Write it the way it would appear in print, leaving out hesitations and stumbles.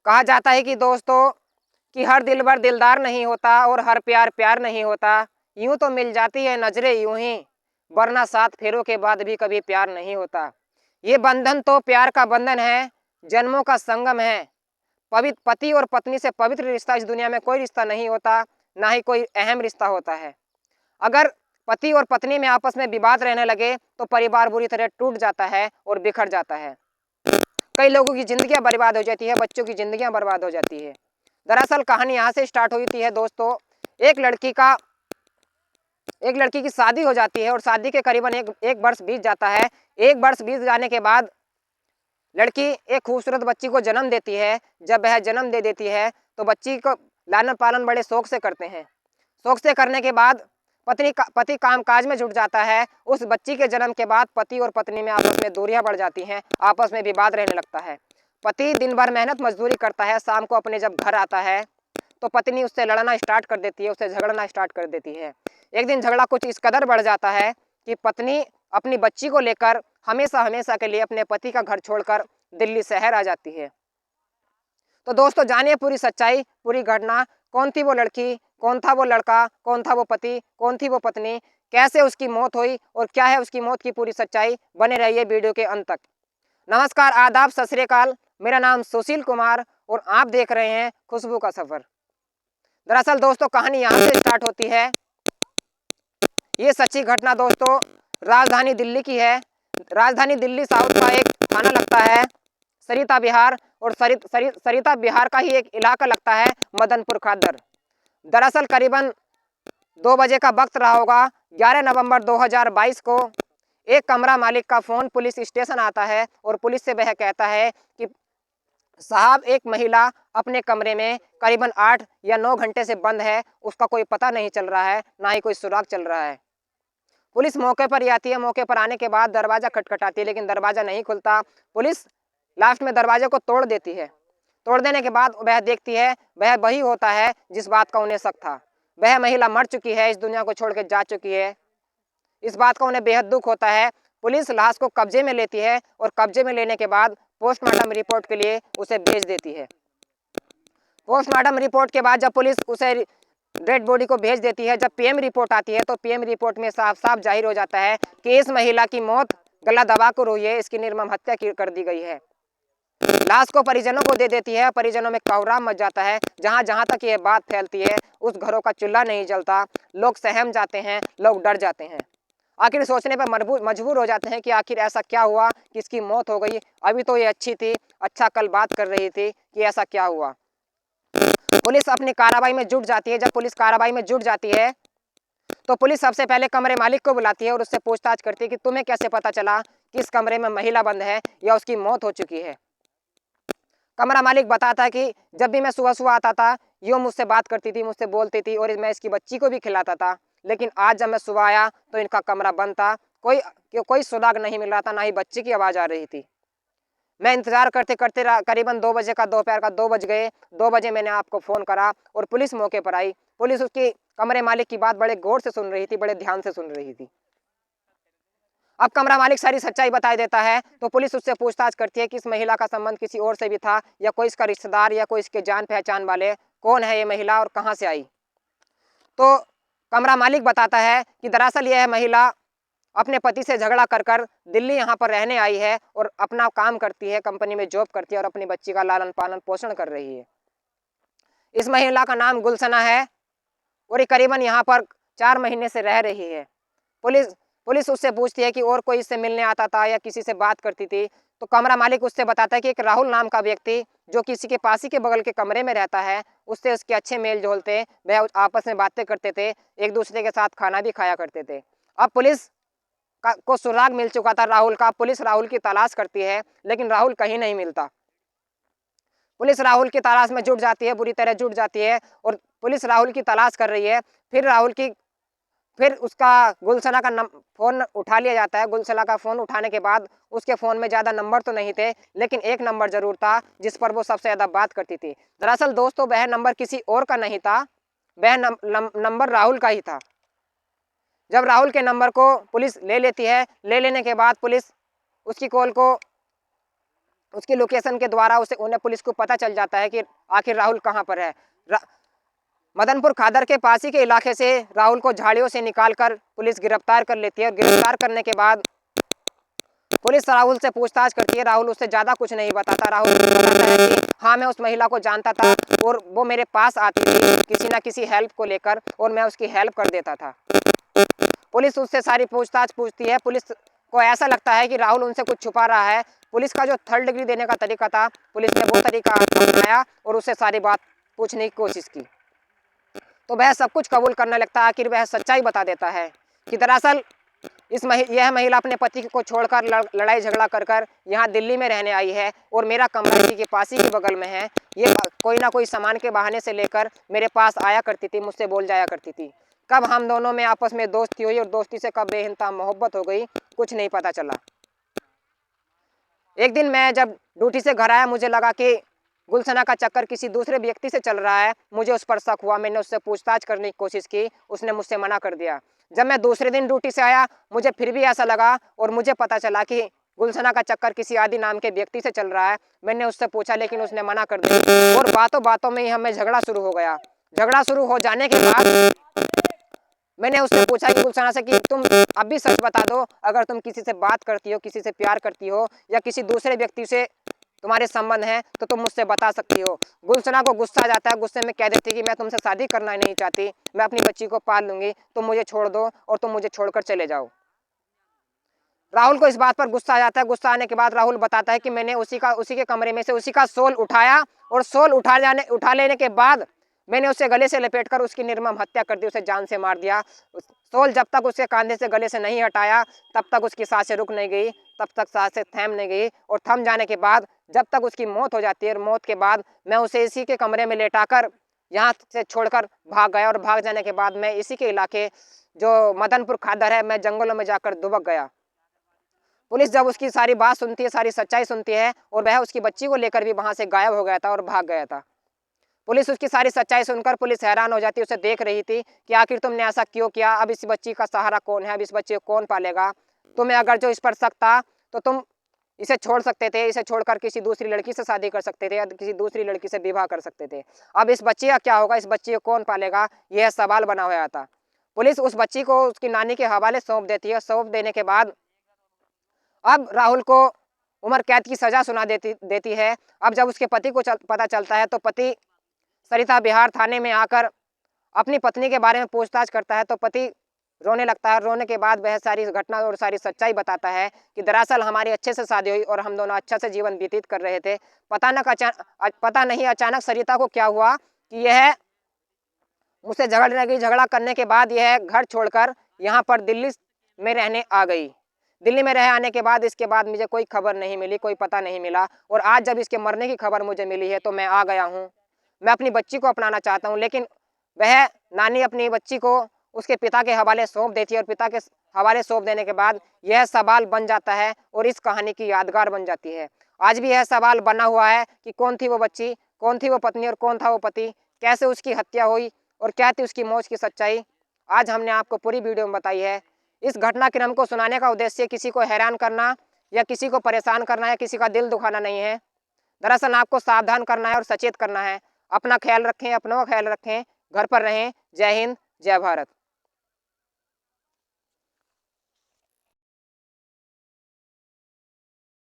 कहा जाता है कि दोस्तों कि हर दिलबर दिलदार नहीं होता और हर प्यार प्यार नहीं होता। यूं तो मिल जाती है नजरें यूं ही, वरना 7 फेरों के बाद भी कभी प्यार नहीं होता। ये बंधन तो प्यार का बंधन है, जन्मों का संगम है। पवित्र पति और पत्नी से पवित्र रिश्ता इस दुनिया में कोई रिश्ता नहीं होता, ना ही कोई अहम रिश्ता होता है। अगर पति और पत्नी में आपस में विवाद रहने लगे तो परिवार बुरी तरह टूट जाता है और बिखर जाता है। कई लोगों की जिंदगियां बर्बाद हो जाती है, बच्चों की जिंदगियां बर्बाद हो जाती है। दरअसल कहानी यहाँ से स्टार्ट हुई है दोस्तों। एक लड़की की शादी हो जाती है और शादी के करीबन एक वर्ष बीत जाता है। एक वर्ष बीत जाने के बाद लड़की एक खूबसूरत बच्ची को जन्म देती है। जब वह जन्म दे देती है तो बच्ची को लालन पालन बड़े शौक से करते हैं। शौक से करने के बाद पति कामकाज में जुट जाता है। उस बच्ची के जन्म के बाद पति और पत्नी में आपस में दूरियां बढ़ जाती हैं, आपस में विवाद रहने लगता है। पति दिन भर मेहनत मजदूरी करता है, शाम को अपने जब घर आता है तो पत्नी उससे लड़ना स्टार्ट कर देती है, उससे झगड़ना स्टार्ट कर देती है। एक दिन झगड़ा कुछ इस कदर बढ़ जाता है कि पत्नी अपनी बच्ची को लेकर हमेशा हमेशा के लिए अपने पति का घर छोड़कर दिल्ली शहर आ जाती है। तो दोस्तों जानिए पूरी सच्चाई, पूरी घटना। कौन थी वो लड़की, कौन था वो लड़का, कौन था वो पति, कौन थी वो पत्नी, कैसे उसकी मौत हुई और क्या है उसकी मौत की पूरी सच्चाई। बने रहिए वीडियो के अंत तक। नमस्कार, आदाब, सत श्री अकाल। मेरा नाम सुशील कुमार और आप देख रहे हैं खुशबू का सफर। दरअसल दोस्तों कहानी यहाँ से स्टार्ट होती है। ये सच्ची घटना दोस्तों राजधानी दिल्ली की है। राजधानी दिल्ली साउथ का एक थाना लगता है सरिता बिहार, और सरिता बिहार का ही एक इलाका लगता है मदनपुर खादर। दरअसल करीबन 2 बजे का वक्त रहा होगा। 11 नवंबर 2022 को एक कमरा मालिक का फोन पुलिस स्टेशन आता है और पुलिस से वह कहता है कि साहब एक महिला अपने कमरे में करीबन 8 या 9 घंटे से बंद है, उसका कोई पता नहीं चल रहा है, ना ही कोई सुराग चल रहा है। पुलिस मौके पर ही आती है। मौके पर आने के बाद दरवाज़ा खटखटाती है लेकिन दरवाज़ा नहीं खुलता। पुलिस लास्ट में दरवाजे को तोड़ देती है। तोड़ देने के बाद वह देखती है वह वही होता है जिस बात का उन्हें शक था। वह महिला मर चुकी है, इस दुनिया को छोड़ के जा चुकी है। इस बात का उन्हें बेहद दुख होता है। पुलिस लाश को कब्जे में लेती है और कब्जे में लेने के बाद पोस्टमार्टम रिपोर्ट के लिए उसे भेज देती है। पोस्टमार्टम रिपोर्ट के बाद जब पुलिस उसे डेड बॉडी को भेज देती है, जब पीएम रिपोर्ट आती है तो पीएम रिपोर्ट में साफ साफ जाहिर हो जाता है कि इस महिला की मौत गला दबाकर हुई है, इसकी निर्मम हत्या कर दी गई है। लाश को परिजनों को दे देती है। परिजनों में कोहराम मच जाता है। जहां जहां तक ये बात फैलती है उस घरों का चूल्हा नहीं जलता। लोग सहम जाते हैं, लोग डर जाते हैं। आखिर सोचने पर मजबूर हो जाते हैं कि आखिर ऐसा क्या हुआ कि इसकी मौत हो गई। अभी तो ये अच्छी थी, अच्छा कल बात कर रही थी, कि ऐसा क्या हुआ। पुलिस अपनी कार्रवाई में जुट जाती है। जब पुलिस कार्रवाई में जुट जाती है तो पुलिस सबसे पहले कमरे मालिक को बुलाती है और उससे पूछताछ करती है कि तुम्हें कैसे पता चला कि इस कमरे में महिला बंद है या उसकी मौत हो चुकी है। कमरा मालिक बताता है कि जब भी मैं सुबह सुबह आता था यूँ मुझसे बात करती थी, मुझसे बोलती थी और मैं इसकी बच्ची को भी खिलाता था। लेकिन आज जब मैं सुबह आया तो इनका कमरा बंद था, कोई सुराग नहीं मिल रहा था, ना ही बच्ची की आवाज़ आ रही थी। मैं इंतजार करते करते करीबन 2 बजे का, दोपहर का 2 बज गए। 2 बजे मैंने आपको फ़ोन करा और पुलिस मौके पर आई। पुलिस उसकी कमरे मालिक की बात बड़े गौर से सुन रही थी, बड़े ध्यान से सुन रही थी। अब कमरा मालिक सारी सच्चाई बता देता है तो पुलिस उससे पूछताछ करती है कि इस महिला का संबंध किसी और से भी था या कोई इसका रिश्तेदार या कोई इसके जान पहचान वाले, कौन है ये महिला और कहाँ से आई। तो कमरा मालिक बताता है कि दरअसल यह महिला अपने पति से झगड़ा कर दिल्ली यहाँ पर रहने आई है और अपना काम करती है, कंपनी में जॉब करती है और अपनी बच्ची का लालन पालन पोषण कर रही है। इस महिला का नाम गुलशना है और ये करीबन यहाँ पर 4 महीने से रह रही है। पुलिस उससे पूछती है कि और कोई इससे मिलने आता था या किसी से बात करती थी। तो कमरा मालिक उससे बताता है कि एक राहुल नाम का व्यक्ति जो किसी के पास ही के बगल के कमरे में रहता है, उससे उसके अच्छे मेल जोल थे, वह आपस में बातें करते थे, एक दूसरे के साथ खाना भी खाया करते थे। अब पुलिस को सुराग मिल चुका था राहुल का। पुलिस राहुल की तलाश करती है लेकिन राहुल कहीं नहीं मिलता। पुलिस राहुल की तलाश में जुट जाती है, बुरी तरह जुट जाती है और पुलिस राहुल की तलाश कर रही है। फिर उसका गुलशना का फ़ोन उठा लिया जाता है। गुलशना का फ़ोन उठाने के बाद उसके फ़ोन में ज़्यादा नंबर तो नहीं थे लेकिन एक नंबर ज़रूर था जिस पर वो सबसे ज़्यादा बात करती थी। दरअसल दोस्तों वह नंबर किसी और का नहीं था, वह नंबर राहुल का ही था। जब राहुल के नंबर को पुलिस ले लेती है, ले लेने के बाद पुलिस उसकी कॉल को उसकी लोकेशन के द्वारा उन्हें पुलिस को पता चल जाता है कि आखिर राहुल कहाँ पर है। मदनपुर खादर के पास ही के इलाके से राहुल को झाड़ियों से निकालकर पुलिस गिरफ्तार कर लेती है और गिरफ्तार करने के बाद पुलिस राहुल से पूछताछ करती है। राहुल उससे ज़्यादा कुछ नहीं बताता। राहुल बताता है कि हाँ, मैं उस महिला को जानता था और वो मेरे पास आती थी किसी ना किसी हेल्प को लेकर और मैं उसकी हेल्प कर देता था। पुलिस उससे सारी पूछताछ पूछती है। पुलिस को ऐसा लगता है कि राहुल उनसे कुछ छुपा रहा है। पुलिस का जो 3rd डिग्री देने का तरीका था, पुलिस ने वो तरीका अपनाया और उससे सारी बात पूछने की कोशिश की। तो वह सब कुछ कबूल करने लगता है। आखिर वह सच्चाई बता देता है कि दरअसल यह महिला अपने पति को छोड़कर लड़ाई झगड़ा कर यहाँ दिल्ली में रहने आई है और मेरा कमरा इसी के पास ही के बगल में है। ये कोई ना कोई सामान के बहाने से लेकर मेरे पास आया करती थी, मुझसे बोल जाया करती थी। कब हम दोनों में आपस में दोस्ती हुई और दोस्ती से कब बेइंतहा मोहब्बत हो गई, कुछ नहीं पता चला। एक दिन मैं जब ड्यूटी से घर आया, मुझे लगा कि गुलशना का चक्कर किसी दूसरे व्यक्ति से चल रहा है। मुझे उस पर शक हुआ। मैंने उससे पूछताछ करने की कोशिश की, उसने मुझसे मना कर दिया। जब मैं दूसरे दिन ड्यूटी से आया, मुझे फिर भी ऐसा लगा और मुझे पता चला कि गुलशना का चक्कर किसी आदि नाम के व्यक्ति से चल रहा है। मैंने उससे पूछा लेकिन उसने मना कर दिया और बातों बातों में ही हमें झगड़ा शुरू हो गया। झगड़ा शुरू हो जाने के बाद मैंने उससे पूछा कि गुलशना से कि तुम अब भी सच बता दो, अगर तुम किसी से बात करती हो, किसी से प्यार करती हो या किसी दूसरे व्यक्ति से तुम्हारे संबंध हैं तो तुम मुझसे बता सकती हो। गुलशना को गुस्सा आ जाता है। गुस्से में कह देती है कि मैं तुमसे शादी करना नहीं चाहती, मैं अपनी बच्ची को पाल लूंगी, तुम मुझे छोड़ दो और तुम मुझे छोड़कर चले जाओ। राहुल को इस बात पर गुस्सा आ जाता है। गुस्सा आने के बाद राहुल बताता है कि मैंने उसी के कमरे में से उसी का शॉल उठाया और शॉल उठा लेने के बाद मैंने उसे गले से लपेटकर उसकी निर्मम हत्या कर दी, उसे जान से मार दिया। शॉल जब तक उसके कंधे से गले से नहीं हटाया तब तक उसकी सांसें रुक नहीं गई, तब तक सांसें थम नहीं गई और थम जाने के बाद जब तक उसकी मौत हो जाती है और मौत के बाद मैं उसे इसी के कमरे में लेटाकर यहाँ से छोड़कर भाग गया और भाग जाने के बाद मैं इसी के इलाके जो मदनपुर खादर है, मैं जंगलों में जाकर दुबक गया। पुलिस जब उसकी सारी बात सुनती है, सारी सच्चाई सुनती है और वह उसकी बच्ची को लेकर भी वहाँ से गायब हो गया था और भाग गया था। पुलिस उसकी सारी सच्चाई सुनकर पुलिस हैरान हो जाती है। उसे देख रही थी कि आखिर तुमने ऐसा क्यों किया, अब इस बच्ची का सहारा कौन है, अब इस बच्चे को कौन पालेगा। तुम्हें अगर जो इस पर शक था तो तुम इसे छोड़ सकते थे, इसे छोड़कर किसी दूसरी लड़की से शादी कर सकते थे या किसी दूसरी लड़की से विवाह कर सकते थे। अब इस बच्चे का क्या होगा, इस बच्चे को कौन पालेगा, यह सवाल बना हुआ था। पुलिस उस बच्ची को उसकी नानी के हवाले सौंप देती है। सौंप देने के बाद अब राहुल को उम्र कैद की सजा सुना देती है। अब जब उसके पति को पता चलता है तो पति सरिता बिहार थाने में आकर अपनी पत्नी के बारे में पूछताछ करता है तो पति रोने लगता है। रोने के बाद वह सारी घटना और सारी सच्चाई बताता है कि दरअसल हमारी अच्छे से शादी हुई और हम दोनों अच्छा से जीवन व्यतीत कर रहे थे। पता नहीं अचानक सरिता को क्या हुआ कि यह मुझसे झगड़ने लगी। झगड़ा करने के बाद यह घर छोड़कर यहाँ पर दिल्ली में रहने आ गई। दिल्ली में रह आने के बाद इसके बाद मुझे कोई खबर नहीं मिली, कोई पता नहीं मिला और आज जब इसके मरने की खबर मुझे मिली है तो मैं आ गया हूँ। मैं अपनी बच्ची को अपनाना चाहता हूँ, लेकिन वह नानी अपनी बच्ची को उसके पिता के हवाले सौंप देती है और पिता के हवाले सौंप देने के बाद यह सवाल बन जाता है और इस कहानी की यादगार बन जाती है। आज भी यह सवाल बना हुआ है कि कौन थी वो बच्ची, कौन थी वो पत्नी और कौन था वो पति, कैसे उसकी हत्या हुई और क्या थी उसकी मौत की सच्चाई। आज हमने आपको पूरी वीडियो में बताई है। इस घटनाक्रम को सुनाने का उद्देश्य किसी को हैरान करना या किसी को परेशान करना या किसी का दिल दुखाना नहीं है। दरअसल आपको सावधान करना है और सचेत करना है। अपना ख्याल रखें, अपनों का ख्याल रखें, घर पर रहें। जय हिंद, जय भारत।